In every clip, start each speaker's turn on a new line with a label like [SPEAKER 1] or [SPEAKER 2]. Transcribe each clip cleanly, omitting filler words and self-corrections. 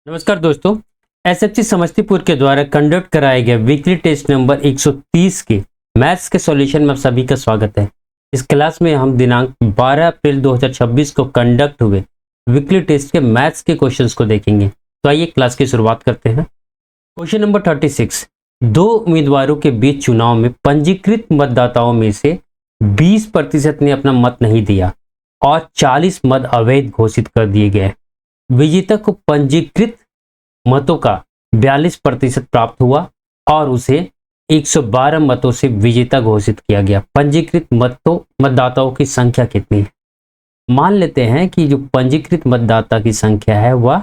[SPEAKER 1] नमस्कार दोस्तों। एसएफसी समस्तीपुर के द्वारा कंडक्ट कराए गए वीकली टेस्ट नंबर 130 के मैथ्स के सॉल्यूशन में आप सभी का स्वागत है। इस क्लास में हम दिनांक 12 अप्रैल 2026 को कंडक्ट हुए वीकली टेस्ट के मैथ्स के क्वेश्चंस को देखेंगे। तो आइए क्लास की शुरुआत करते हैं। क्वेश्चन नंबर 36, दो उम्मीदवारों के बीच चुनाव में पंजीकृत मतदाताओं में से 20% ने अपना मत नहीं दिया और 40 मत अवैध घोषित कर दिए गए। विजेता को पंजीकृत मतों का 42% प्राप्त हुआ और उसे 112 मतों से विजेता घोषित किया गया। पंजीकृत मतदाताओं की संख्या कितनी है? मान लेते हैं कि जो पंजीकृत मतदाता की संख्या है वह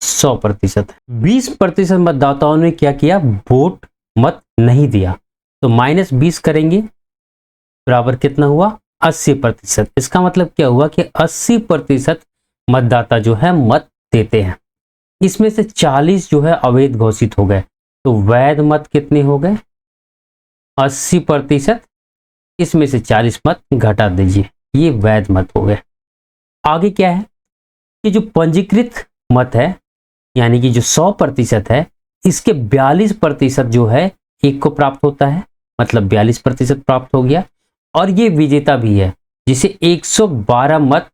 [SPEAKER 1] 100% है। 20% मतदाताओं ने क्या किया? वोट मत नहीं दिया। तो -20 करेंगे बराबर कितना हुआ? 80%। इसका मतलब क्या हुआ कि 80% मतदाता जो है मत देते हैं। इसमें से 40 जो है अवैध घोषित हो गए। तो वैध मत कितने हो गए? 80%। इसमें से 40 मत घटा दीजिए, ये वैध मत हो गए। आगे क्या है कि जो पंजीकृत मत है यानी कि जो 100% है, इसके 42% जो है एक को प्राप्त होता है, मतलब 42% प्राप्त हो गया। और ये विजेता भी है जिसे 112 मत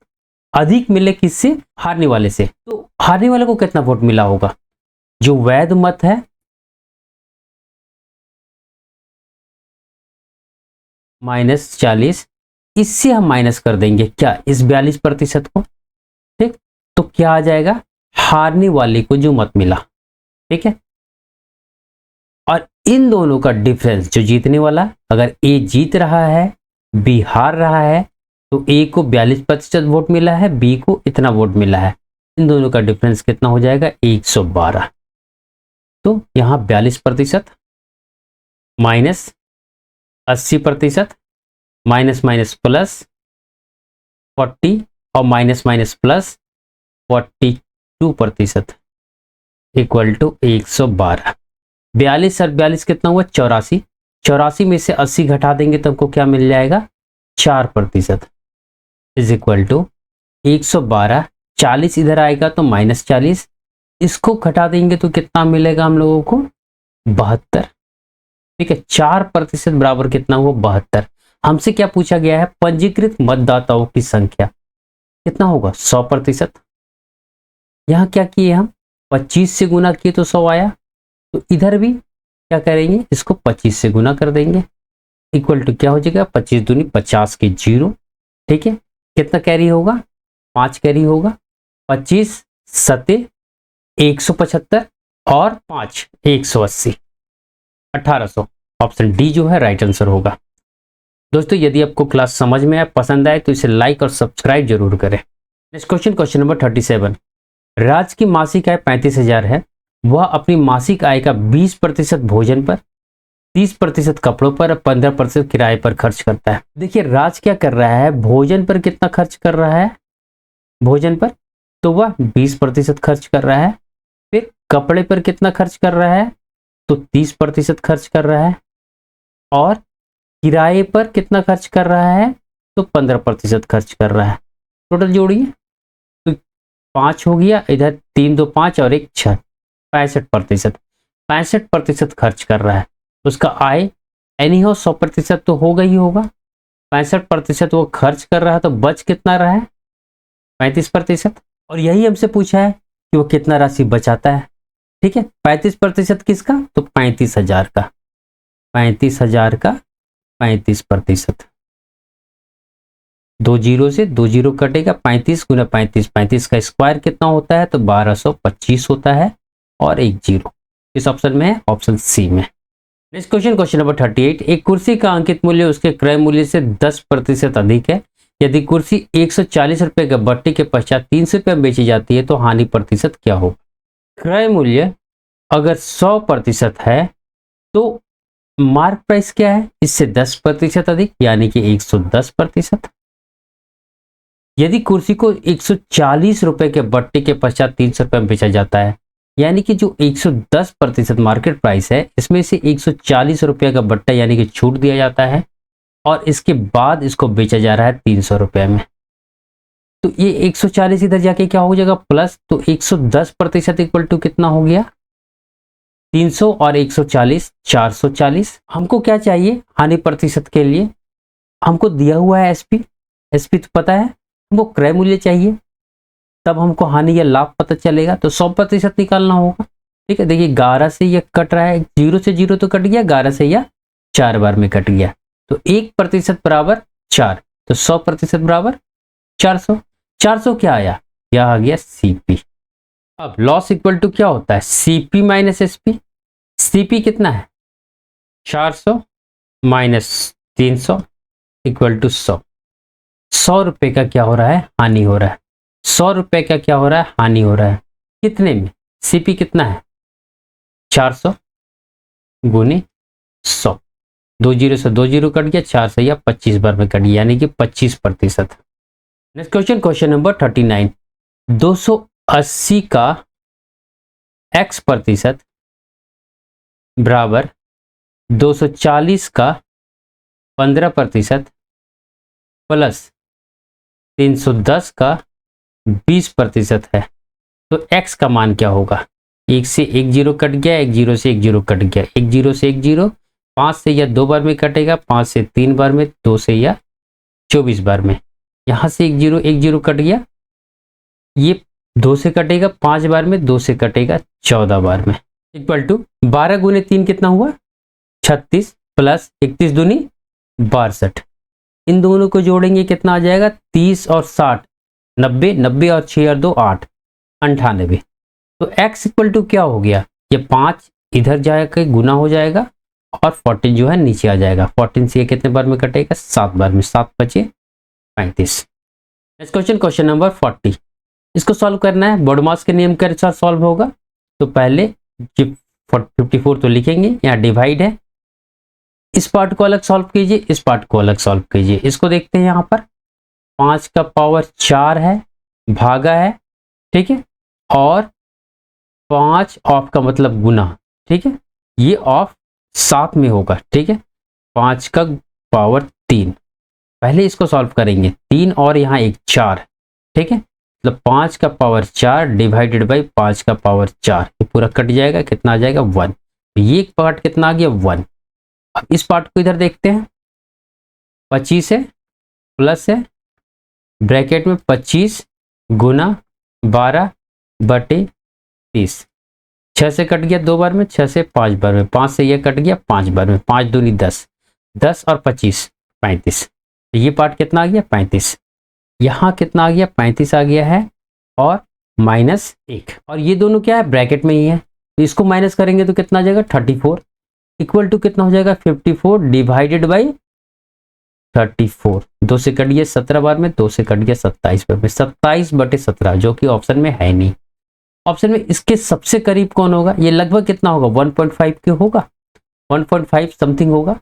[SPEAKER 1] अधिक मिले, किससे? हारने वाले से। तो हारने वाले को कितना वोट मिला होगा? जो वैध मत है -40, इससे हम माइनस कर देंगे क्या? इस 42% को। ठीक, तो क्या आ जाएगा? हारने वाले को जो मत मिला। ठीक है, और इन दोनों का डिफरेंस जो जीतने वाला, अगर ए जीत रहा है बी हार रहा है, तो ए को 42% वोट मिला है, बी को इतना वोट मिला है। इन दोनों का डिफरेंस कितना हो जाएगा? 112। तो यहां 42% -80%, माइनस माइनस प्लस 40 और minus minus plus 42% equal to 112। 42 और 42 कितना हुआ? 84। 84 में से 80 घटा देंगे तो हमको क्या मिल जाएगा? 4% इज इक्वल टू 112। 40 इधर आएगा तो -40, इसको घटा देंगे तो कितना मिलेगा हम लोगों को? 72। ठीक है, 4% बराबर कितना हुआ? 72। हमसे क्या पूछा गया है? पंजीकृत मतदाताओं की संख्या कितना होगा? 100%। यहां क्या किए हम? 25 से गुना किए तो 100 आया। तो इधर भी क्या करेंगे? इसको 25 से गुना कर देंगे, इक्वल टू क्या हो जाएगा? 25 दूनी 50 के 0। ठीक है, कितना कैरी होगा? 5 कैरी होगा। 25 सते 175 और 5 180, 1800। ऑप्शन डी जो है राइट आंसर होगा। दोस्तों, यदि आपको क्लास समझ में आए, पसंद आए तो इसे लाइक और सब्सक्राइब जरूर करें। Next question, question number 37। राज की मासिक आय 35,000 है। वह अपनी मासिक आय का 20% भोजन पर, 30% कपड़ों पर, 15% किराए पर खर्च करता है। देखिए राज क्या कर रहा है? भोजन पर कितना खर्च कर रहा है? भोजन पर तो वह 20% खर्च कर रहा है। फिर कपड़े पर कितना खर्च कर रहा है? तो 30% खर्च कर रहा है। और किराए पर कितना खर्च कर रहा है? तो 15% खर्च कर रहा है। टोटल जोड़िए तो 5 हो गया, इधर 3 2 5 और 1 6, 65%। 65% खर्च कर रहा है। उसका आय एनी हो 100% तो होगा ही होगा। 65% वो खर्च कर रहा है, तो बच कितना रहा है? 35%। और यही हमसे पूछा है कि वो कितना राशि बचाता है। ठीक है, 35% किसका? तो 35,000 का। 35,000 का 35%। 2 जीरो से 2 जीरो कटेगा, 35 गुना 35, 35 का स्क्वायर कितना होता है? तो 1225 होता है और 1 जीरो इस ऑप्शन में है, ऑप्शन सी में। Next question, question number 38। एक कुर्सी का अंकित मूल्य उसके क्रय मूल्य से 10% अधिक है। यदि कुर्सी 140 रुपए के बट्टे के पश्चात 300 रुपए में बेची जाती है तो हानि प्रतिशत क्या होगा? क्रय मूल्य अगर 100% है तो मार्क प्राइस क्या है? इससे 10% अधिक, यानी कि 110%। यदि कुर्सी को 140 रुपए के बट्टे के पश्चात 300 रुपए में बेचा जाता है, यानी कि जो 110% मार्केट प्राइस है, इसमें से 140 रुपए का बट्टा यानी कि छूट दिया जाता है और इसके बाद इसको बेचा जा रहा है 300 रुपए में। तो ये 140 इधर जाके क्या हो जाएगा प्लस, तो 110% इक्वल टू कितना हो गया 300 और 140 440। हमको क्या चाहिए हानि प्रतिशत के लिए, हमको दिया हुआ है एसपी, एसपी तो पता है, हमको क्रय मूल्य चाहिए, तब हमको हानि या लाभ पता चलेगा। तो 100% निकालना होगा। ठीक है, देखिए 11 से ये कट रहा है, 0 से 0 तो कट गया, 11 से यह 4 बार में कट गया, तो 1% बराबर 4, तो 100% बराबर 400। 400 क्या आया, यह आ गया सीपी। अब लॉस इक्वल टू क्या होता है, सीपी माइनस एसपी। सीपी कितना है 400 माइनस 300 इक्वल टू 100। 100 रुपए का क्या हो रहा है, हानि हो रहा है। 100 रुपए का क्या हो रहा है, हानि हो रहा है। कितने में, सीपी कितना है 400 गुने 100, 2 जीरो से 2 जीरो कट गया, 4 से या 25 बार में कट गया, यानी कि 25%। Next question, question number 39। 280 का x प्रतिशत बराबर 240 का 15% प्लस 310 का 20% है, तो x का मान क्या होगा। 1 से 1 जीरो कट गया, 1 जीरो से 1 जीरो कट गया, 1 जीरो से 1 जीरो, 5 से या 2 बार में कटेगा, 5 से 3 बार में, 2 से या 24 बार में। यहाँ से 1 जीरो कट गया, ये 2 से कटेगा 5 बार में, 2 से कटेगा 14 बार में, इक्वल टू 12 गुने 3 कितना हुआ 36 प्लस 31 दूनी 62। इन दोनों को जोड़ेंगे कितना आ जाएगा 30 और 60, 90, 90 और 6 और 2 8, 98। तो x इक्वल टू क्या हो गया, ये 5 इधर जाएगा गुना हो जाएगा और 14 जो है नीचे आ जाएगा। 14 से ये कितने बार में कटेगा 7 बार में, 7 बचे 35। Next question, question number 40। इसको सॉल्व करना है, बॉडमास के नियम के अनुसार सॉल्व होगा। तो पहले 54 तो लिखेंगे, यहाँ डिवाइड है, इस पार्ट को अलग सॉल्व कीजिए, इस पार्ट को अलग सॉल्व कीजिए। इसको देखते हैं, यहाँ पर 5 का पावर 4 है, भागा है, ठीक है, और 5 ऑफ का मतलब गुना, ठीक है, ये ऑफ साथ में होगा, ठीक है, 5 का पावर 3। पहले इसको सॉल्व करेंगे, 3 और यहाँ एक 4, ठीक है, मतलब 5 का पावर 4 डिवाइडेड बाई 5 का पावर 4, ये पूरा कट जाएगा, कितना आ जाएगा 1। ये पार्ट कितना आ गया 1। अब इस पार्ट को इधर देखते हैं, 25 है प्लस है, ब्रैकेट में 25 गुना 12 बटे 30, 6 से कट गया 2 बार में, 6 से 5 बार में, 5 से यह कट गया 5 बार में, 5 दूनी 10, 10 और 25 35। ये पार्ट कितना आ गया 35। यहाँ कितना आ गया 35 आ गया है, और -1, और ये दोनों क्या है ब्रैकेट में ही है, तो इसको माइनस करेंगे तो कितना आ जाएगा 34, इक्वल टू कितना हो जाएगा 54 डिवाइडेड बाई 34। 2 से कट गया 17 बार में, 2 से कट गया 27 बार में, 27 बटे 17, जो कि ऑप्शन में है नहीं। ऑप्शन में इसके सबसे करीब कौन होगा, ये लगभग कितना होगा 1.5 के होगा, 1.5 समथिंग होगा,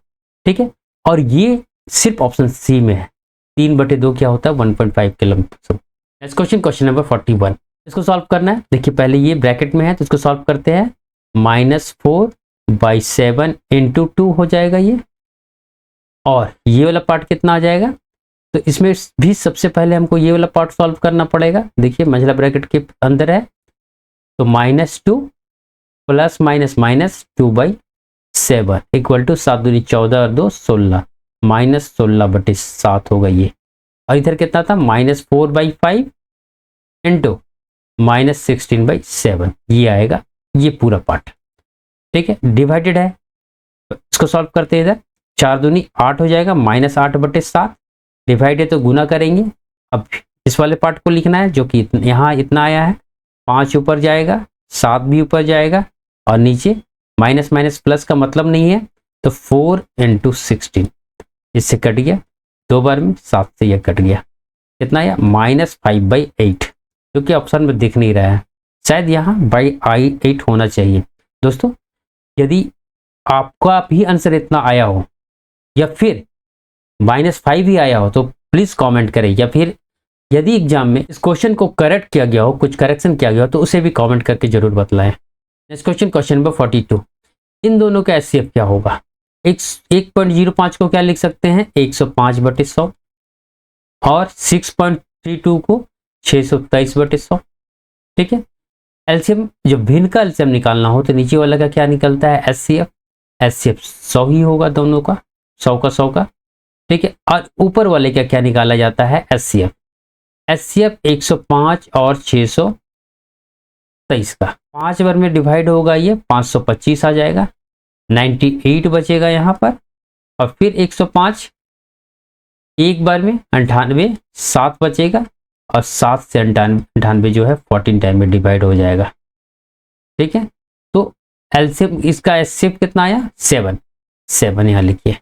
[SPEAKER 1] ठीक है, और ये सिर्फ ऑप्शन सी में है। 3/2 क्या होता है 1.5 के लगभग। Next question, question number 41। इसको सॉल्व करना है, देखिए पहले ये ब्रैकेट में है तो इसको सॉल्व करते हैं, -4/7 × 2 हो जाएगा ये, और ये वाला पार्ट कितना आ जाएगा, तो इसमें भी सबसे पहले हमको ये वाला पार्ट सॉल्व करना पड़ेगा। देखिए मंझला ब्रैकेट के अंदर है, तो -2 प्लस -2/7 इक्वल टू 7 दूनी 14 और 2 16, -16/7 होगा ये, और इधर कितना था -4/5 इंटू -16/7, ये आएगा ये पूरा पार्ट, ठीक है, डिवाइडेड है। इसको सॉल्व करते हैं, इधर 4 दूनी 8 हो जाएगा, -8/7, डिवाइड है तो गुना करेंगे। अब इस वाले पार्ट को लिखना है, जो कि यहाँ इतना आया है, 5 ऊपर जाएगा, 7 भी ऊपर जाएगा, और नीचे माइनस माइनस प्लस का मतलब नहीं है, तो 4 × 16, इससे कट गया 2 बार में, 7 से यह कट गया, कितना आया -5/8, जो कि ऑप्शन में दिख नहीं रहा है, शायद यहाँ /8 होना चाहिए। दोस्तों यदि आपका भी आंसर इतना आया हो, या फिर -5 ही आया हो, तो प्लीज कमेंट करें, या फिर यदि एग्जाम में इस क्वेश्चन को करेक्ट किया गया हो, कुछ करेक्शन किया गया हो, तो उसे भी कमेंट करके जरूर बतलाएं। Next question, question number 42। इन दोनों का एचसीएफ क्या होगा। 1.05 को क्या लिख सकते हैं 105/100, और 6.32 को 623/100। ठीक है, एलसीएम जो भिन्न का एलसीएम निकालना हो तो नीचे वाला का क्या निकलता है, एचसीएफ। एचसीएफ 100 ही होगा दोनों का, 100 का 100 का। ठीक है, और ऊपर वाले का क्या निकाला जाता है, एचसीएफ। एचसीएफ 105 और 623 का 5 बार में डिवाइड होगा, ये 525 आ जाएगा, 98 बचेगा यहाँ पर। और फिर 105 एक बार में 98, 7 बचेगा, और 7 से 98 जो है 14 टाइम में डिवाइड हो जाएगा। ठीक है, तो एलसीएम इसका एचसीएफ कितना आया, 7 यहाँ लिखिए,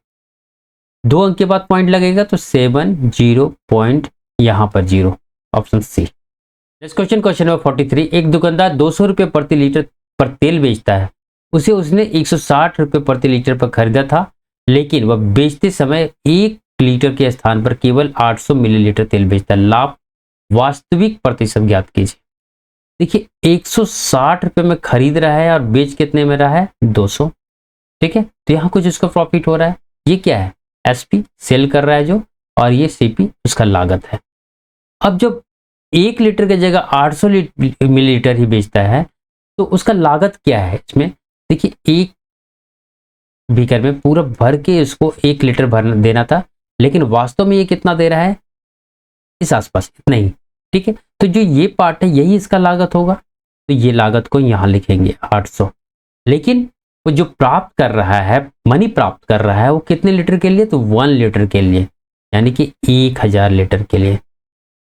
[SPEAKER 1] 2 अंक के बाद पॉइंट लगेगा तो 7 0 पॉइंट यहाँ पर 0, option C. Next question, question number 43। एक दुकानदार 200 रुपये प्रति लीटर पर तेल बेचता है, उसे उसने 160 रुपये प्रति लीटर पर खरीदा था, लेकिन वह बेचते समय 1 लीटर के स्थान पर केवल 800 मिलीलीटर तेल बेचता है। लाभ वास्तविक प्रतिशत ज्ञात कीजिए। देखिए 160 रुपये में खरीद रहा है और बेच कितने में रहा है, 200। ठीक है, तो यहाँ कुछ इसका प्रॉफिट हो रहा है। ये क्या है, एसपी सेल कर रहा है जो, और ये सीपी उसका लागत है। अब जब 1 लीटर की जगह 800 मिलीलीटर ही बेचता है तो उसका लागत क्या है इसमें। देखिए एक बीकर में पूरा भर के इसको 1 लीटर भरना देना था, लेकिन वास्तव में ये कितना दे रहा है, इस आसपास इतना ही। ठीक है, तो जो ये पार्ट है यही इसका लागत होगा, तो ये लागत को यहां लिखेंगे 800। लेकिन वो जो प्राप्त कर रहा है, मनी प्राप्त कर रहा है, वो कितने लीटर के लिए, तो 1 लीटर के लिए, यानी कि 1000 लीटर के लिए।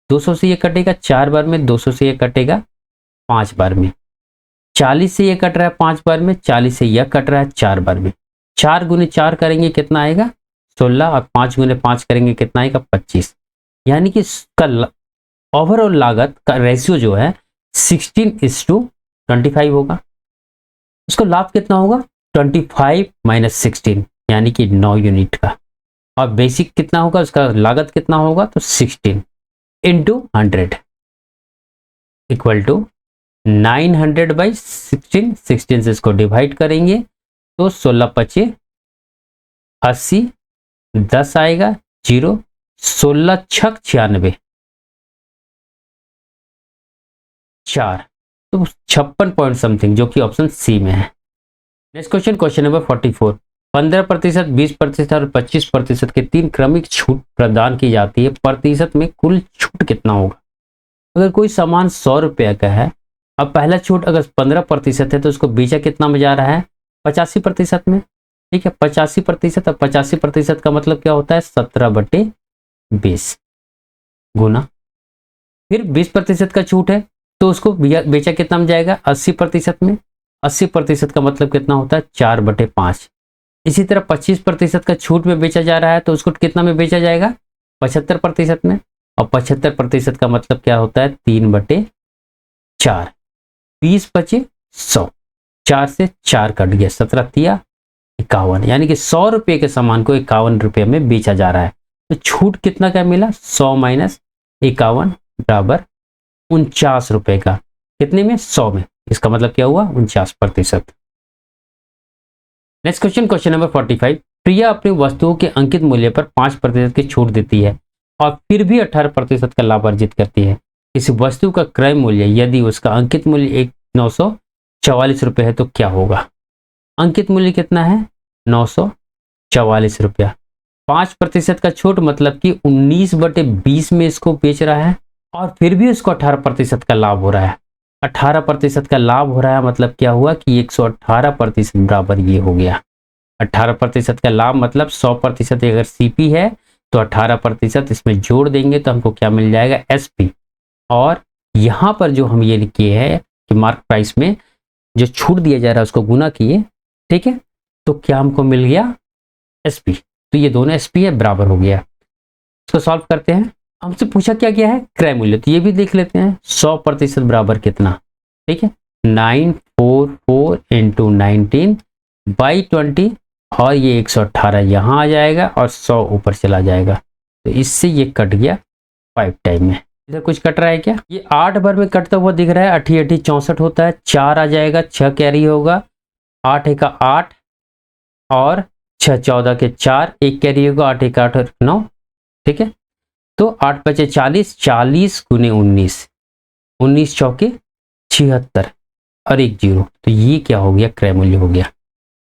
[SPEAKER 1] 200 से ये कटेगा 4 बार में, 200 से ये कटेगा 5 बार में, 40 से ये कट रहा है 5 बार में, 40 से यह कट रहा है 4 बार में। 4 गुने 4 करेंगे कितना आएगा, 16, और 5 गुने 5 करेंगे कितना आएगा, 25। यानी कि इसका ओवरऑल लागत का रेशियो जो है 16:25 होगा। उसको लाभ कितना होगा, 25 - 16, यानी कि 9 यूनिट का। और बेसिक कितना होगा, उसका लागत कितना होगा, तो 16 × 100 इक्वल टू 900/16। 16 से इसको डिवाइड करेंगे तो 16×5 = 80, 10 आएगा 0, 16×6 = 96, 4, तो 56 पॉइंट समथिंग, जो कि ऑप्शन सी में है। Next question, question number 44। 15%, 20% और 25% के 3 क्रमिक छूट प्रदान की जाती है, प्रतिशत में कुल छूट कितना होगा। अगर कोई सामान 100 रुपये का है, अब पहला छूट अगर 15% है तो उसको बेचा कितना में जा रहा है, 85% में। ठीक है, 85%, और 85% का मतलब क्या होता है, 17/20 गुना। फिर 20% का छूट है तो उसको बेचा कितना में जाएगा, 80% में। 80% का मतलब कितना होता है, 4/5। इसी तरह 25% का छूट में बेचा जा रहा है तो उसको कितना में बेचा जाएगा, 75% में। और 75% का मतलब क्या होता है, 3/4। 20 बचे 100, 4 से 4 कट गया, 17 तिया 51, यानी कि 100 रुपये के सामान को 51 रुपये में बेचा जा रहा है। तो छूट कितना का मिला, 100 - 51 बराबर 49 रुपये का। कितने में, 100 में। इसका मतलब क्या हुआ, 49%। Next question, question number 45। प्रिया अपनी वस्तुओं के अंकित मूल्य पर 5% की छूट देती है और फिर भी 18% का लाभ अर्जित करती है। इस वस्तु का क्रय मूल्य यदि उसका अंकित मूल्य 944 रुपये है तो क्या होगा। अंकित मूल्य कितना है, 944 रुपया। 5% का छूट मतलब कि 19/20 में इसको बेच रहा है और फिर भी उसको 18% का लाभ हो रहा है। 18% का लाभ हो रहा है मतलब क्या हुआ कि 118% बराबर ये हो गया। 18% का लाभ मतलब 100% अगर सीपी है तो 18% इसमें जोड़ देंगे तो हमको क्या मिल जाएगा, एसपी। और यहाँ पर जो हम ये लिखे हैं कि मार्क प्राइस में जो छूट दिया जा रहा है उसको गुना किए, ठीक है, तो क्या हमको मिल गया, एसपी। तो ये दोनों एसपी है, बराबर हो गया। इसको सॉल्व करते हैं। हमसे पूछा क्या गया है, क्रय मूल्य, तो ये भी देख लेते हैं। 100% बराबर कितना, ठीक है, 944 × 19/20, और ये 118 यहाँ आ जाएगा और 100 ऊपर चला जाएगा, तो इससे ये कट गया 5 टाइम में। इधर कुछ कट रहा है क्या, ये 8 बार में कटता हुआ दिख रहा है। 8 × 8 = 64 होता है, 4 आ जाएगा, 6 कैरी होगा, 8 × 1 = 8 और 6 × 14 के 4, 1 कैरी होगा, 8 × 1 = 8 और 9, ठीक है। तो 8 बचे 40, 40 गुने 19, 19 चौके 76 और एक जीरो, तो ये क्या हो गया, क्रय मूल्य हो गया।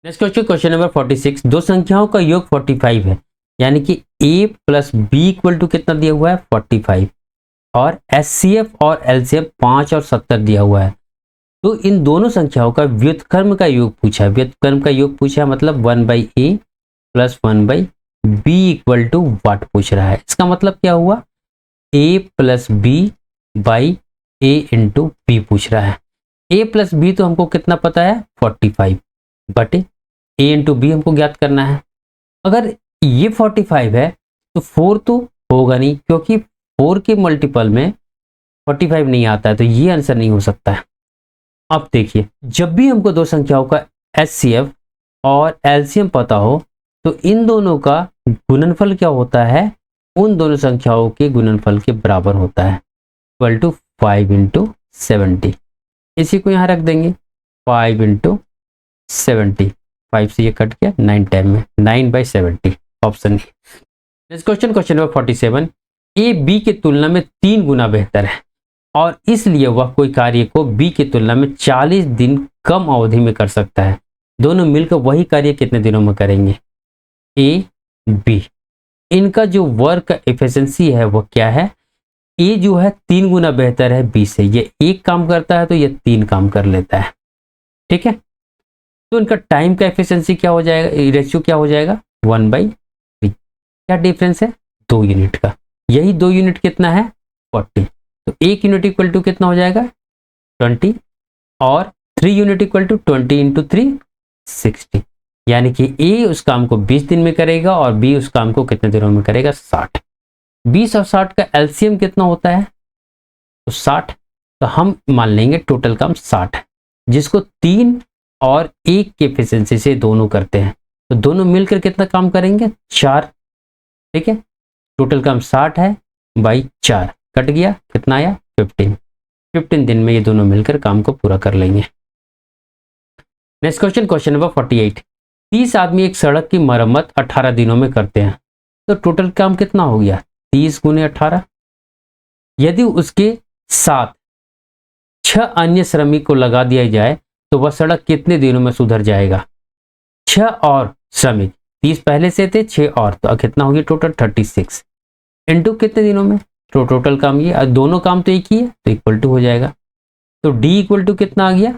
[SPEAKER 1] नेक्स्ट क्वेश्चन, क्वेश्चन नंबर 46, दो संख्याओं का योग 45 है, यानी कि a plus B equal to कितना दिया हुआ है 45, और एचसीएफ और एलसीएम 5 और 70 दिया हुआ है। तो इन दोनों संख्याओं का व्युत्क्रम का योग पूछा है, व्युत्क्रम का योग पूछा है मतलब 1/a plus 1/b equal to what पूछ रहा है। इसका मतलब क्या हुआ, a plus B by a into B पूछ रहा है। a प्लस बी तो हमको कितना पता है 45 बटे a इंटू बी हमको ज्ञात करना है। अगर ये 45 है तो 4 तो होगा नहीं, क्योंकि 4 के मल्टीपल में 45 नहीं आता है, तो ये आंसर नहीं हो सकता है। अब देखिए, जब भी हमको दो संख्याओं का एचसीएफ और एलसीएम पता हो तो इन दोनों का गुणनफल क्या होता है, उन दोनों संख्याओं के गुणनफल के बराबर होता है, इक्वल टू 5 इंटू 70। इसी को यहाँ रख देंगे 5 इंटू 70, 5 से ये कट गया 9 टाइम में, 9/70 option. Next question, question number 47, A B की तुलना में 3 गुना बेहतर है और इसलिए वह कोई कार्य को बी की तुलना में 40 दिन कम अवधि में कर सकता है। दोनों मिलकर वही कार्य कितने दिनों में करेंगे, ए बी। इनका जो वर्क एफिशिएंसी है वो क्या है, ए जो है 3 गुना बेहतर है बी से, ये एक काम करता है तो ये 3 काम कर लेता है, ठीक है। तो इनका टाइम का एफिशिएंसी क्या हो जाएगा, रेशियो क्या हो जाएगा 1/3। क्या डिफरेंस है 2 यूनिट का, यही 2 यूनिट कितना है 40, तो 1 यूनिट इक्वल टू कितना हो जाएगा 20, और 3 यूनिट इक्वल टू 20 इंटू 3 60, यानी कि ए उस काम को 20 दिन में करेगा और बी उस काम को कितने दिनों में करेगा 60। 20 और 60 का एलसीएम कितना होता है तो 60, तो हम मान लेंगे टोटल काम 60 है, जिसको 3 और 1 के एफिशिएंसी से दोनों करते हैं, तो दोनों मिलकर कितना काम करेंगे 4, ठीक है। टोटल काम 60 है बाई 4, कट गया कितना आया 15 दिन में ये दोनों मिलकर काम को पूरा कर लेंगे। नेक्स्ट क्वेश्चन, क्वेश्चन नंबर 48, 30 आदमी एक सड़क की मरम्मत 18 दिनों में करते हैं, तो टोटल काम कितना हो गया 30 गुने 18। यदि उसके साथ 6 अन्य श्रमिक को लगा दिया जाए तो वह सड़क कितने दिनों में सुधर जाएगा। 6 और श्रमिक, 30 पहले से थे 6 और, तो कितना हो गया टोटल 36 इंटू कितने दिनों में, तो टोटल काम ये, दोनों काम तो एक ही है तो इक्वल टू हो जाएगा। तो डी इक्वल टू कितना आ गया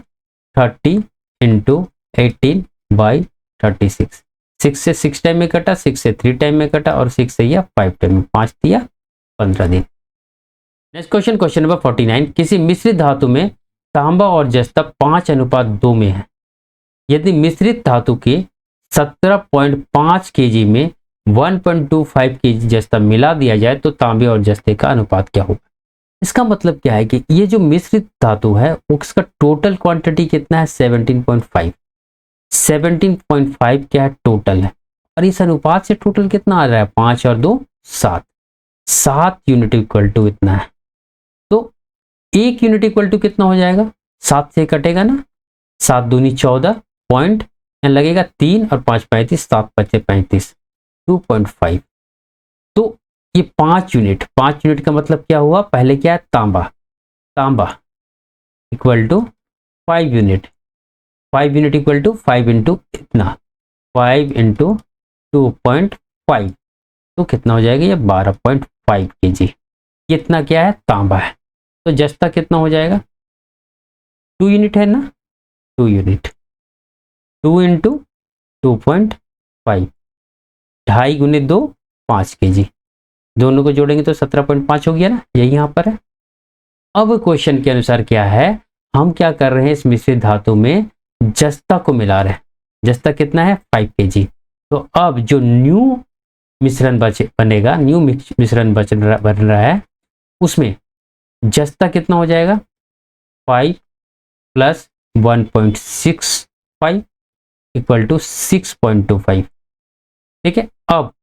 [SPEAKER 1] 30 इंटू 18/36। 6 से 6 टाइम में कटा, 6 से 3 टाइम में कटा और 6 से यह 5 टाइम में, 5 दिया 15 दिन। नेक्स्ट क्वेश्चन, क्वेश्चन नंबर 49, किसी मिश्रित धातु में तांबा और जस्ता 5:2 में है। यदि मिश्रित धातु के 17.5 kg में 1.25 kg जस्ता मिला दिया जाए तो तांबे और जस्ते का अनुपात क्या होगा। इसका मतलब क्या है कि ये जो मिश्रित धातु है उसका टोटल क्वांटिटी कितना है 17.5, 17.5 क्या है टोटल है, और इस अनुपात से टोटल कितना आ रहा है 5 और 2 7, 7 यूनिट इक्वल टू इतना है। तो 1 यूनिट इक्वल टू कितना हो जाएगा, 7 से कटेगा ना, 7 दूनी 14 पॉइंट लगेगा 3 और 5 35, 7 बचे 35, 2.5। तो ये 5 यूनिट का मतलब क्या हुआ, पहले क्या है तांबा equal to 5 unit, 5 unit equal to 5 into इतना, 5 इंटू 2.5, तो कितना हो जाएगा ये 12.5 kg। कितना क्या है तांबा है, तो जस्ता कितना हो जाएगा 2 यूनिट है ना, 2 यूनिट, 2 इंटू 2.5, 2.5 गुने 2 5 kg, दोनों को जोड़ेंगे तो 17.5 हो गया ना, यही यहाँ पर है। अब क्वेश्चन के अनुसार क्या है, हम क्या कर रहे हैं इस मिश्रित धातु में जस्ता को मिला रहे हैं, जस्ता कितना है 5 kg। तो अब जो न्यू मिश्रण बनेगा, न्यू मिश्रण बन रहा है, उसमें जस्ता कितना हो जाएगा 5 प्लस 1.65 इक्वल टू 6.25, ठीक है। अब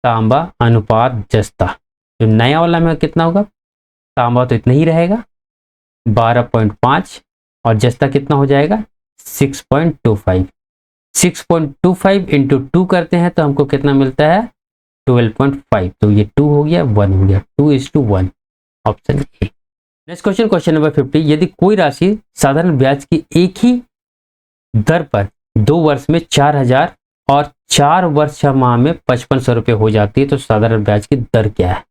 [SPEAKER 1] तांबा अनुपात जस्ता, जो नया वाला में कितना होगा, तांबा तो इतना ही रहेगा 12.5 और जस्ता कितना हो जाएगा 6.25, 6.25 इंटू 2 करते हैं तो हमको कितना मिलता है 12.5, तो ये 2 हो गया, 1 हो गया, 2:1, option A. Next question, question number 50, यदि कोई राशि साधारण ब्याज की एक ही दर पर 2 वर्ष में 4,000 और 4 वर्ष 6 माह में 5500 रुपये हो जाती है तो साधारण ब्याज की दर क्या है?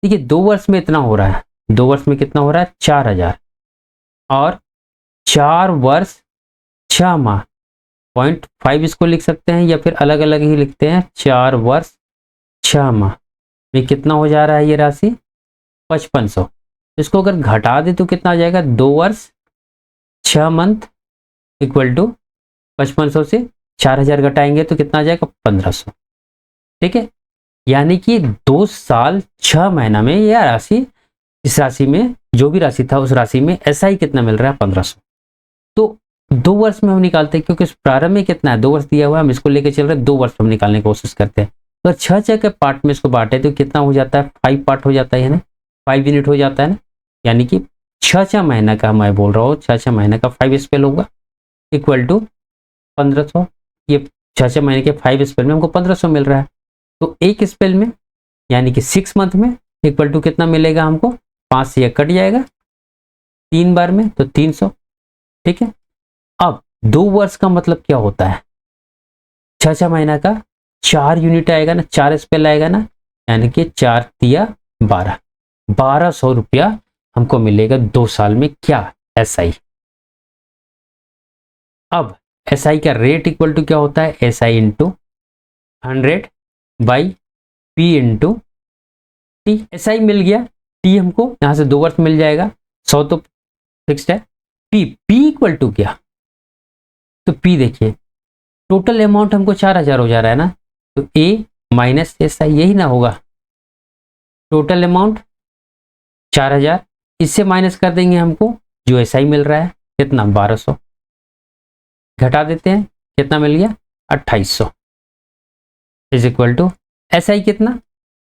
[SPEAKER 1] देखिए 2 वर्ष में इतना हो रहा है, 2 वर्ष में कितना हो रहा है? 4,000 और 4 वर्ष 6 माह, 0.5 इसको लिख सकते हैं या फिर अलग अलग ही लिखते हैं। 4 वर्ष 6 माह में कितना हो जा रहा है ये राशि? 5500। इसको अगर घटा दे तो कितना आ जाएगा? 2 वर्ष 6 मंथ इक्वल टू 5500 से 4000 घटाएंगे तो कितना आ जाएगा? 1500। ठीक है, यानी कि 2 साल 6 महीना में यह राशि, इस राशि में जो भी राशि था उस राशि में SI कितना मिल रहा है? 1500। तो 2 वर्ष में हम निकालते हैं, क्योंकि इस प्रारंभ में कितना है? 2 वर्ष दिया हुआ है, हम इसको लेके चल रहे हैं, 2 वर्ष हम निकालने की कोशिश करते हैं। तो 6 के पार्ट में इसको बांटे तो कितना हो जाता है? 5 पार्ट हो जाता है ना, 5 यूनिट हो जाता है ना, यानी कि 6 महीना का मैं बोल रहा हूँ, 6 महीने का 5 स्पेल होगा इक्वल टू 1500। ये 6 महीने के 5 स्पेल में हमको 1500 मिल रहा है, तो एक स्पेल में यानी कि 6 मंथ में इक्वल टू कितना मिलेगा हमको? 5 से 1 कट जाएगा, 3 बार में तो 300। ठीक है, अब 2 वर्ष का मतलब क्या होता है? 6 महीना का 4 यूनिट आएगा ना, 4 स्पेल आएगा ना, यानी कि 4 तिया 12, 1200 रुपया हमको मिलेगा 2 साल में। क्या? SI। अब SI का रेट इक्वल टू क्या होता है? SI into 100 by P into T। SI मिल गया, T हमको यहां से 2 वर्ष मिल जाएगा, 100 तो फिक्स्ड है। P इक्वल टू क्या? तो P देखिए, टोटल अमाउंट हमको 4000 हो जा रहा है ना, तो A माइनस SI यही ना होगा। टोटल अमाउंट 4000, इससे माइनस कर देंगे हमको जो SI मिल रहा है कितना? 1200। घटा देते हैं, कितना मिल गया? 2800 इज इक्वल टू SI कितना?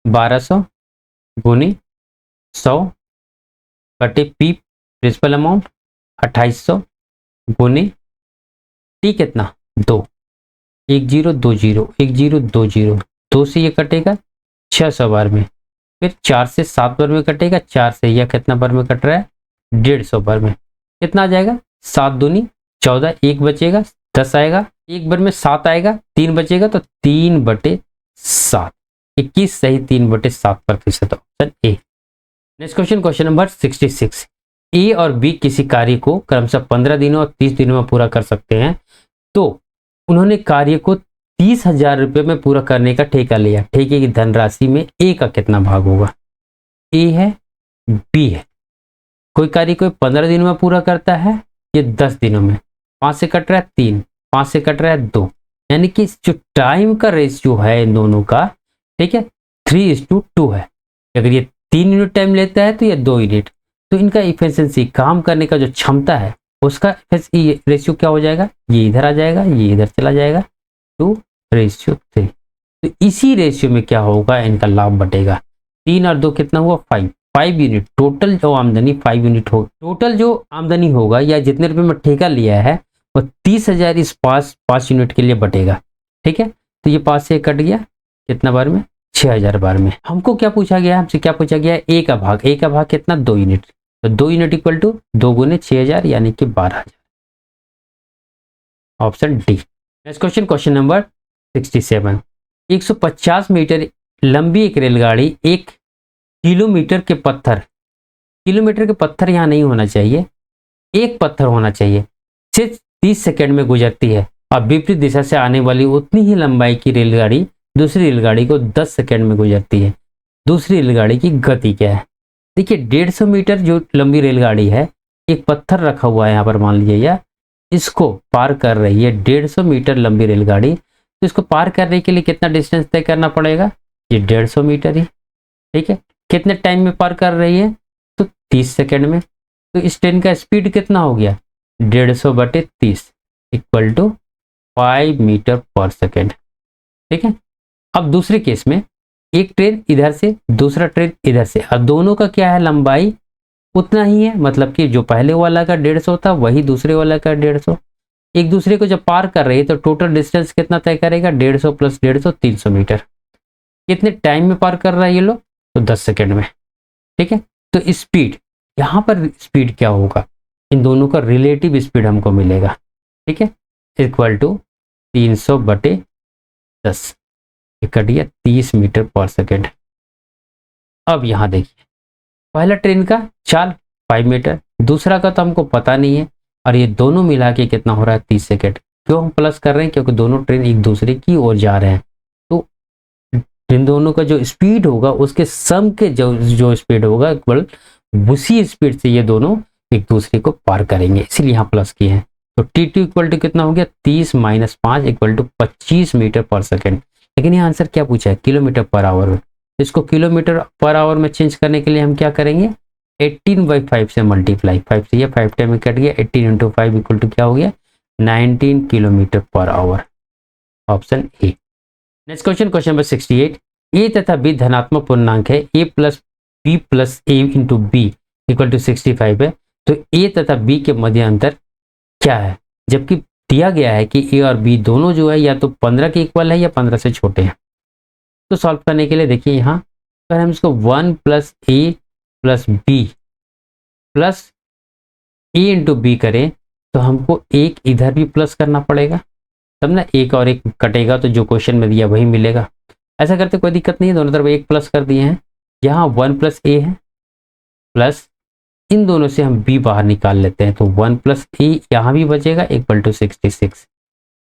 [SPEAKER 1] 1200 गुनी 100 बटे P प्रिंसिपल अमाउंट 2800 गुनी T कितना? 2, 1020 1020, 2 से ये कटेगा 600 बार में, फिर 4 से 7 बार में कटेगा, 4 से यह कितना बार में कट रहा है? 150 बार में। कितना आ जाएगा? 7 दूनी 14, 1 बचेगा, 10 आएगा, 1 बार में 7 आएगा, 3 बचेगा, तो 3/7, 21 सही 3/7%, option A. Next question, question number 66, ए और बी किसी कार्य को क्रमशः 15 दिनों और 30 दिनों में पूरा कर सकते हैं, तो उन्होंने कार्य को 30,000 रुपये में पूरा करने का ठेका लिया। ठेके की धनराशि में ए का कितना भाग होगा? ए है, बी है। कोई कार्य को 15 दिनों में पूरा करता है, ये 10 दिनों में, 5 से कट रहा है 3, 5 से कट रहा है 2, यानी कि जो टाइम का रेशियो है इन दोनों का, ठीक है, 3:2 है। अगर ये 3 यूनिट टाइम लेता है तो ये 2 यूनिट, तो इनका इफिशिएंसी, काम करने का जो क्षमता है उसका रेशियो क्या हो जाएगा? ये इधर आ जाएगा, ये इधर चला जाएगा, 2:3। तो इसी रेशियो में क्या होगा? इनका लाभ बटेगा। 3 और 2 कितना हुआ? 5 यूनिट। टोटल जो आमदनी 5 यूनिट हो, टोटल जो आमदनी होगा या जितने रुपए में ठेका लिया है वो 30,000 इस 5 यूनिट के लिए बटेगा। ठीक है, तो ये 5 से कट गया, कितना बार में? 6000 बार में। हमको क्या पूछा गया? हमसे क्या पूछा गया? ए का भाग। ए का भाग कितना? 2 यूनिट। तो 2 यूनिट इक्वल टू 2 गुने 6000 यानी कि 12000, option D. Next question, question number 67, 150 metre लंबी एक रेलगाड़ी 1 किलोमीटर के पत्थर, किलोमीटर के पत्थर यहाँ नहीं होना चाहिए, एक पत्थर होना चाहिए, सिर्फ 30 सेकंड में गुजरती है। अब विपरीत दिशा से आने वाली उतनी ही लंबाई की रेलगाड़ी दूसरी रेलगाड़ी को 10 सेकंड में गुजरती है। दूसरी रेलगाड़ी की गति क्या है? देखिए 150 मीटर जो लंबी रेलगाड़ी है, एक पत्थर रखा हुआ है यहाँ पर, मान लीजिए, या इसको पार कर रही है 150 मीटर लंबी रेलगाड़ी, तो इसको पार करने के लिए कितना डिस्टेंस तय करना पड़ेगा? ये 150 मीटर ही। ठीक है, कितने टाइम में पार कर रही है? तो 30 सेकंड में। तो इस ट्रेन का स्पीड कितना हो गया? 150/30 इक्वल टू 5 मीटर पर सेकेंड। ठीक है, अब दूसरे केस में एक ट्रेन इधर से, दूसरा ट्रेन इधर से, अब दोनों का क्या है? लंबाई उतना ही है, मतलब कि जो पहले वाला का 150 था वही दूसरे वाला का 150। एक दूसरे को जब पार कर रही है तो टोटल डिस्टेंस कितना तय करेगा? 150 + 150 300 मीटर। कितने टाइम में पार कर रहा है ये लोग, तो 10 सेकेंड में। ठीक है, तो स्पीड, यहाँ पर स्पीड क्या होगा, इन दोनों का रिलेटिव स्पीड हमको मिलेगा। ठीक है, इक्वल टू 300/10, कट गया 30 मीटर पर सेकेंड। अब यहाँ देखिए, पहला ट्रेन का चाल 5 मीटर, दूसरा का तो हमको पता नहीं है, और ये दोनों मिला के कितना हो रहा है 30 सेकेंड। क्यों हम प्लस कर रहे हैं, क्योंकि दोनों ट्रेन एक दूसरे की ओर जा रहे हैं, तो इन दोनों का जो स्पीड होगा उसके सम के जो स्पीड होगा इक्वल उसी स्पीड से ये दोनों एक दूसरे को पार करेंगे, इसलिए यहाँ प्लस किए हैं। तो T2 इक्वल टू कितना हो गया, 30 - 5 इक्वल टू 25 मीटर पर सेकेंड। लेकिन ये आंसर क्या पूछा है, किलोमीटर पर आवर में। इसको किलोमीटर पर आवर में चेंज करने के लिए हम क्या करेंगे, 18/5 से मल्टीप्लाई, 5 से ये 5 टाइम में कट गया, 18 × 5 इक्वल टू क्या हो गया, 19 kilometre per hour. Option A. Next question, question number 68, ए तथा बी धनात्मक पूर्णांक है, a + b + a × b equal to 65 है, तो a तथा b के मध्य अंतर क्या है, जबकि दिया गया है कि a और b दोनों जो है या तो 15 के इक्वल है या 15 से छोटे हैं। तो सॉल्व करने के लिए देखिए यहाँ, अगर हम इसको 1 + a + b + a × b करें, तो हमको एक इधर भी प्लस करना पड़ेगा, तब ना एक और एक कटेगा तो जो क्वेश्चन में दिया वही मिलेगा। ऐसा करते कोई दिक्कत नहीं है, दोनों तरफ एक प्लस कर दिए हैं। यहाँ 1 + a है, प्लस इन दोनों से हम b बाहर निकाल लेते हैं, तो 1 + a यहाँ भी बचेगा इक्वल टू 66।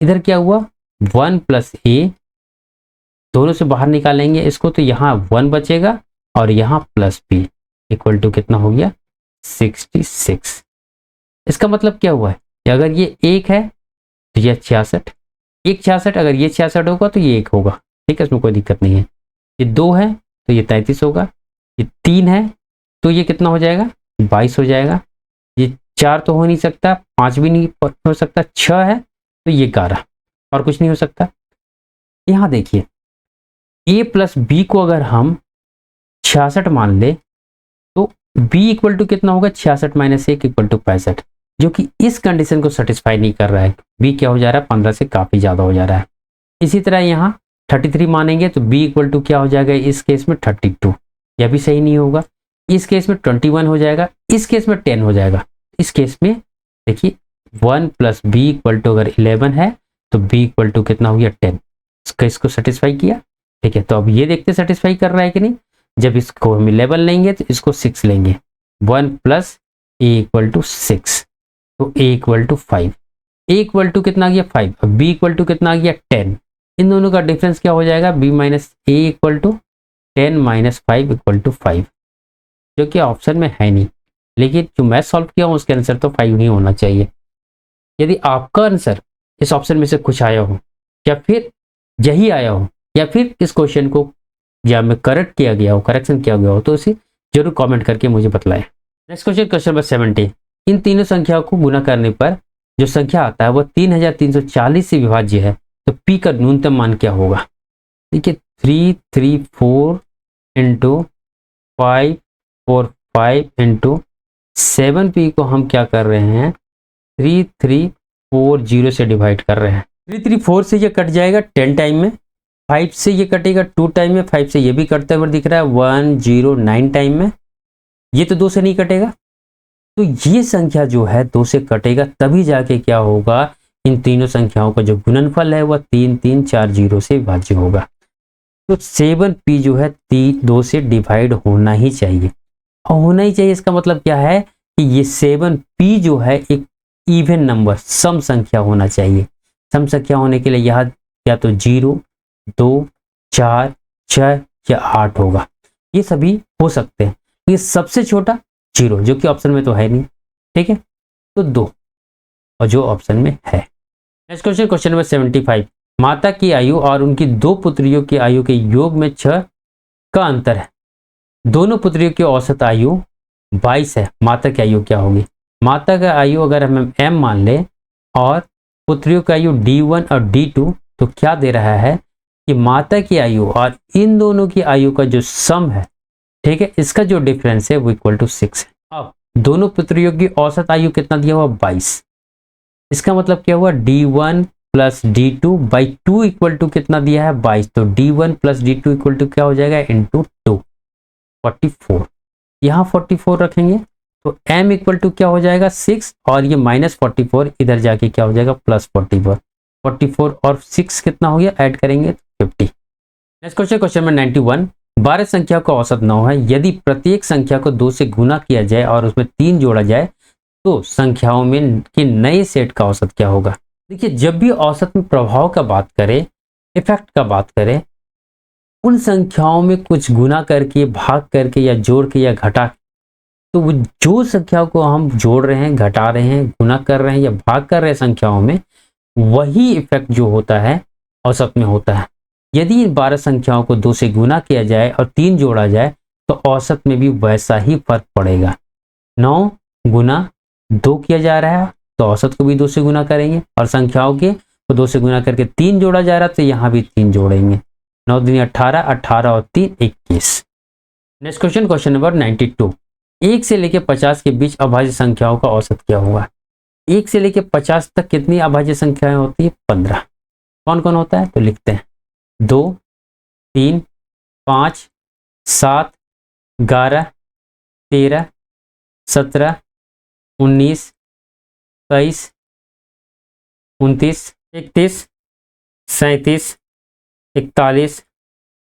[SPEAKER 1] इधर क्या हुआ, 1 + a, दोनों से बाहर निकालेंगे इसको, तो यहाँ 1 बचेगा और यहाँ प्लस b इक्वल टू कितना हो गया, 66। इसका मतलब क्या हुआ है, अगर ये 1 है तो ये 66, 1 66, अगर ये 66 होगा तो ये 1 होगा। ठीक है, इसमें कोई दिक्कत नहीं है। ये 2 है तो ये 33 होगा, ये 3 है तो ये कितना हो जाएगा, 22 हो जाएगा। ये 4 तो हो नहीं सकता, 5 भी नहीं हो सकता, 6 है तो ये 11, और कुछ नहीं हो सकता। यहाँ देखिए, a + b को अगर हम 66 मान ले, तो b इक्वल टू कितना होगा, 66 - 1 इक्वल टू 65, जो कि इस कंडीशन को सेटिस्फाई नहीं कर रहा है। b क्या हो जा रहा है, 15 से काफी ज्यादा हो जा रहा है। इसी तरह यहाँ 33 मानेंगे तो b इक्वल टू क्या हो जाएगा, इस केस में 32, यह भी सही नहीं होगा। इस केस में 21 हो जाएगा, इस केस में 10 हो जाएगा। इस केस में देखिए 1 + b इक्वल टू अगर 11 है तो b इक्वल टू कितना हो गया, 10। इसको सेटिस्फाई किया। ठीक है, तो अब ये देखते सेटिस्फाई कर रहा है कि नहीं। जब इसको हम 11 लेंगे तो इसको 6 लेंगे, 1 + a इक्वल टू 6, तो a equal to 5, a equal to कितना आ गया 5, अब b इक्वल टू कितना आ गया 10। इन दोनों का डिफरेंस क्या हो जाएगा, b - a equal to 10 - 5 equal to 5, जो कि ऑप्शन में है नहीं। लेकिन जो मैं सॉल्व किया हूँ उसके आंसर तो 5 ही होना चाहिए। यदि आपका आंसर इस ऑप्शन में से कुछ आया हो, या फिर यही आया हो, या फिर इस क्वेश्चन को या में करेक्ट किया गया हो, करेक्शन किया गया हो, तो उसे जरूर कमेंट करके मुझे बतलाएं। नेक्स्ट क्वेश्चन, क्वेश्चन नंबर 70, इन तीनों संख्याओं को गुना करने पर जो संख्या आता है वह 3340 से विभाज्य है, तो p का न्यूनतम मान क्या होगा। देखिए 334 × 545 × 7p को हम क्या कर रहे हैं, 3340 से डिवाइड कर रहे हैं। 334 से ये कट जाएगा 10 टाइम में, 5 से ये कटेगा 2 टाइम में, 5 से ये भी कटते हुए दिख रहा है 109 टाइम में, ये तो 2 से नहीं कटेगा। तो ये संख्या जो है 2 से कटेगा, तभी जाके क्या होगा, इन तीनों संख्याओं का जो गुणनफल है वह 3340 से विभाज्य होगा। तो 7p जो है 2 से डिवाइड होना ही चाहिए, और होना ही चाहिए। इसका मतलब क्या है कि ये 7p जो है एक इवन नंबर, सम संख्या होना चाहिए। सम संख्या होने के लिए यहाँ या तो 0, 2, 4, 6 या 8 होगा, ये सभी हो सकते हैं। ये सबसे छोटा 0, जो कि ऑप्शन में तो है नहीं। ठीक है, तो 2, और जो ऑप्शन में है। नेक्स्ट क्वेश्चन, क्वेश्चन नंबर 75, माता की आयु और उनकी 2 पुत्रियों की आयु के योग में 6 का अंतर है। दोनों पुत्रियों की औसत आयु 22 है, माता की आयु क्या होगी। माता का आयु अगर हम m मान लें और पुत्रियों की आयु D1 और D2, तो क्या दे रहा है कि माता की आयु और इन दोनों की आयु का जो सम है, ठीक है, इसका जो डिफरेंस है वो इक्वल टू 6 है। अब दोनों पुत्रियों की औसत आयु कितना दिया हुआ, 22। इसका मतलब क्या हुआ, D1 plus D2 by 2 equal to कितना दिया है 22, तो D1 plus D2 equal to क्या हो जाएगा इंटू 2 44, यहाँ 44 रखेंगे तो m इक्वल टू क्या हो जाएगा 6 और ये माइनस 44 इधर जाके क्या हो जाएगा प्लस 44, 44 और 6 कितना हो गया ऐड करेंगे 50। नेक्स्ट क्वेश्चन, क्वेश्चन नंबर 91, 12 संख्या का औसत 9 है, यदि प्रत्येक संख्या को 2 से गुना किया जाए और उसमें 3 जोड़ा जाए तो संख्याओं में के नए सेट का औसत क्या होगा। देखिए जब भी औसत में प्रभाव का बात करें, इफेक्ट का बात करें, उन संख्याओं में कुछ गुना करके, भाग करके या जोड़ के या घटा, तो वो जो संख्या को हम जोड़ रहे हैं, घटा रहे हैं, गुना कर रहे हैं या भाग कर रहे हैं संख्याओं में, वही इफेक्ट जो होता है औसत में होता है। यदि इन 12 संख्याओं को 2 से गुना किया जाए और 3 जोड़ा जाए तो औसत में भी वैसा ही फर्क पड़ेगा। 9 गुना 2 किया जा रहा है तो औसत को भी 2 से गुना करेंगे, और संख्याओं के तो 2 से गुना करके 3 जोड़ा जा रहा है तो यहाँ भी 3 जोड़ेंगे। 9 दूनी 18, 18 और 3 21। नेक्स्ट क्वेश्चन, क्वेश्चन नंबर 92, 1 से लेकर 50 के बीच अभाज्य संख्याओं का औसत क्या होगा। 1 से लेकर 50 तक कितनी अभाज्य संख्याएं होती है 15। कौन कौन होता है तो लिखते हैं 2, 3, 5, 7, 11, 13, 17, 19, 23, 29, 31, 37, 41,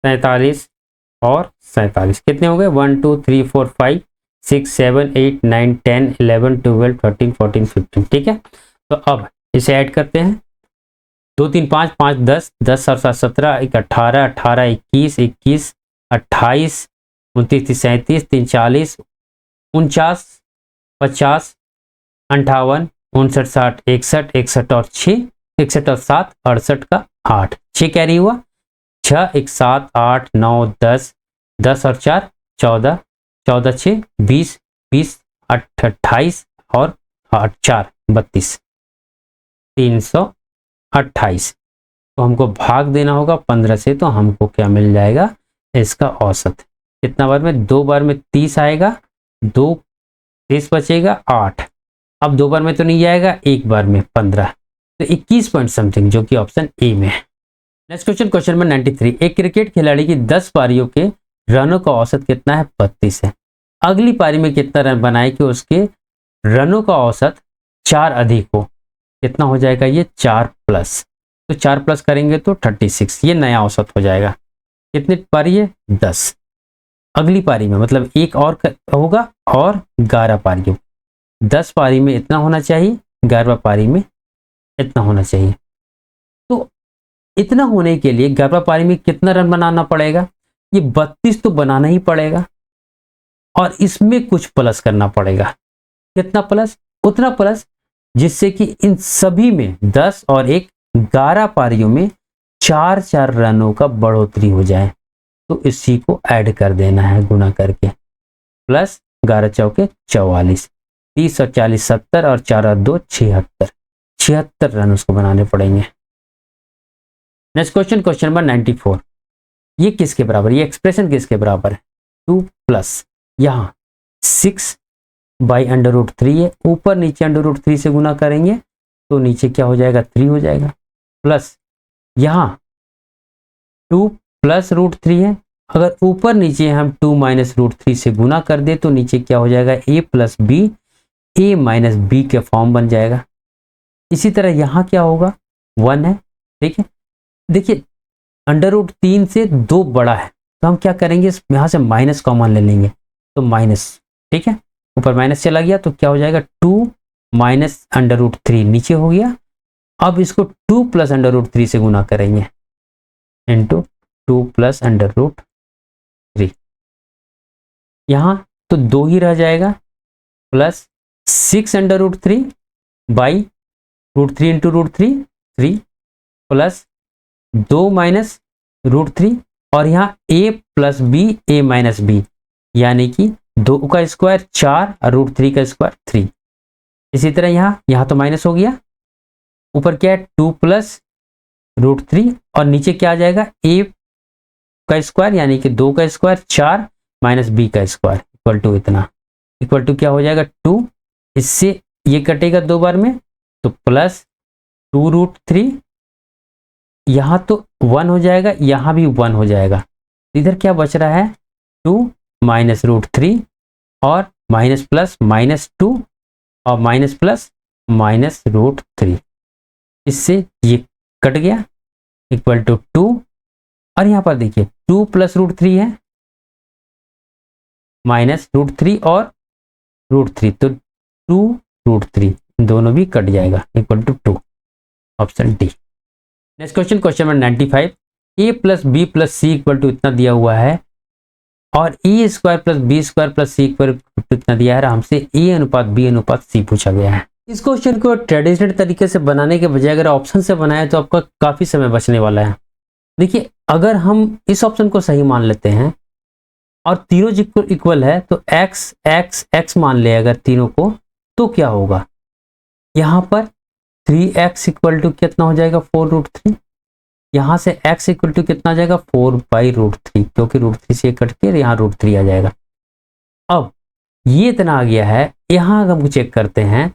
[SPEAKER 1] 47 और 47। कितने हो गए 1 2 3 4 5 6 7 8 9 10 11 12 13 14 15। ठीक है, तो अब इसे ऐड करते हैं 2 3 5 5 10 10 और 7 17 1 18 18 21 21 28 29 37 3 40 49 50 58 59 60 61 61 और 6 61 और 7 68 का 8 6 कैरी हुआ 6 1 7 8 9 10 10 और 4 14 14 6 20 20 28 और 8 4 32 328। तो हमको भाग देना होगा 15 से, तो हमको क्या मिल जाएगा इसका औसत। कितना बार में 2 बार में 30 आएगा, 2 30 बचेगा 8। अब 2 बार में तो नहीं आएगा, 1 बार में 15, तो 21 पॉइंट समथिंग, जो कि ऑप्शन ए में है। नेक्स्ट क्वेश्चन, क्वेश्चन नंबर 93, एक क्रिकेट खिलाड़ी की 10 पारियों के रनों का औसत कितना है 32 है। अगली पारी में कितना रन बनाए कि उसके रनों का औसत 4 अधिक हो। कितना हो जाएगा ये 4 प्लस, तो 4 प्लस करेंगे तो 36, ये नया औसत हो जाएगा। कितनी पारी है 10, अगली पारी में मतलब एक और होगा और 11 पारियों, 10 पारी में इतना होना चाहिए, 11 पारी में इतना होना चाहिए। तो इतना होने के लिए 11 पारी में कितना रन बनाना पड़ेगा, ये 32 तो बनाना ही पड़ेगा और इसमें कुछ प्लस करना पड़ेगा। कितना प्लस, उतना प्लस जिससे कि इन सभी में 10 और 1 11 पारियों में 4 4 रनों का बढ़ोतरी हो जाए, तो इसी को ऐड कर देना है गुना करके। प्लस 11 चौके 44, 30 और 40 70 और 4 और 2 76, 76 रन उसको बनाने पड़ेंगे। नेक्स्ट क्वेश्चन, क्वेश्चन नंबर 94, ये किसके बराबर, ये एक्सप्रेशन किसके बराबर है 2 प्लस यहाँ 6 बाई √3 है, ऊपर नीचे √3 से गुना करेंगे तो नीचे क्या हो जाएगा 3 हो जाएगा, प्लस यहाँ 2 प्लस √3 है, अगर ऊपर नीचे हम 2 माइनस √3 से गुना कर दे तो नीचे क्या हो जाएगा a plus B, a minus B के फॉर्म बन जाएगा। इसी तरह यहाँ क्या होगा 1 है, ठीक है। देखिए √3 से 2 बड़ा है तो हम क्या करेंगे, यहाँ से माइनस कॉमन ले लेंगे तो माइनस, ठीक है, ऊपर माइनस चला गया तो क्या हो जाएगा 2 माइनस √3 नीचे हो गया। अब इसको 2 प्लस √3 से गुना करेंगे इंटू 2 प्लस √3, यहाँ तो 2 ही रह जाएगा, plus 6 √3 by √3 into √3 3, plus 2 minus √3 और यहाँ a plus B, a minus B, यानी कि 2 का स्क्वायर 4 और √3 का स्क्वायर 3। इसी तरह यहाँ तो माइनस हो गया, ऊपर क्या है 2 प्लस √3 और नीचे क्या आ जाएगा a का स्क्वायर यानी कि 2 का स्क्वायर 4 माइनस बी का स्क्वायर इक्वल टू इतना, इक्वल टू क्या हो जाएगा 2, इससे ये कटेगा 2 बार में तो प्लस 2 √3 यहाँ तो 1 हो जाएगा, यहाँ भी 1 हो जाएगा, इधर क्या बच रहा है 2 माइनस रूट 3 और माइनस प्लस माइनस 2 और माइनस प्लस माइनस रूट 3, इससे ये कट गया इक्वल टू 2। और यहाँ पर देखिए 2 प्लस रूट 3 है माइनस रूट 3 और रूट 3, तो 2 रूट 3 दोनों भी कट जाएगा equal to 2, option D. Next question, question number 95, A plus B plus C equal to इतना दिया हुआ है और A square plus B square plus C equal to इतना दिया है, हमसे ए अनुपात बी अनुपात सी पूछा गया है। इस क्वेश्चन को ट्रेडिशनल तरीके से बनाने के बजाय अगर ऑप्शन से बनाए तो आपका काफी समय बचने वाला है। देखिए अगर हम इस ऑप्शन को सही मान लेते हैं और तीनों इक्वल है तो x x x मान ले अगर तीनों को, तो क्या होगा, यहाँ पर 3x इक्वल टू कितना हो जाएगा 4 रूट 3, यहाँ से x इक्वल टू कितना आ जाएगा 4 बाई रूट 3, क्योंकि रूट 3 से कट के यहाँ रूट 3 आ जाएगा। अब ये इतना आ गया है, यहाँ अगर हम चेक करते हैं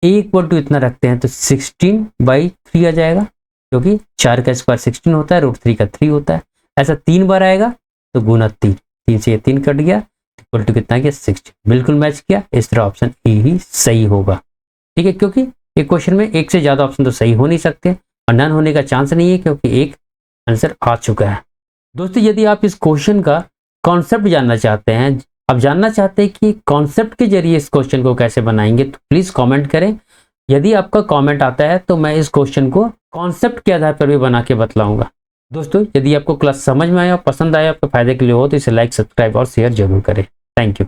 [SPEAKER 1] a इक्वल टू इतना रखते हैं तो 16 बाई 3 आ जाएगा, क्योंकि 4 का स्क्वायर 16 होता है, रूट 3 का 3 होता है। ऐसा 3 बार आएगा तो गुना 3, 3 से 3 कट गया इक्वल टू कितना गया 16, बिल्कुल मैच किया। इस तरह ऑप्शन ए ही सही होगा, ठीक है, क्योंकि एक क्वेश्चन में एक से ज्यादा ऑप्शन तो सही हो नहीं सकते और नन होने का चांस नहीं है, क्योंकि एक आंसर आ चुका है। दोस्तों यदि आप इस क्वेश्चन का कॉन्सेप्ट जानना चाहते हैं, आप जानना चाहते हैं कि कॉन्सेप्ट के जरिए इस क्वेश्चन को कैसे बनाएंगे, तो प्लीज कमेंट करें। यदि आपका कमेंट आता है तो मैं इस क्वेश्चन को कॉन्सेप्ट के आधार पर भी बना के बतलाऊंगा। दोस्तों यदि आपको क्लास समझ में आया और पसंद आया, आपके फायदे के लिए हो, तो इसे लाइक सब्सक्राइब और शेयर जरूर करें। Thank you.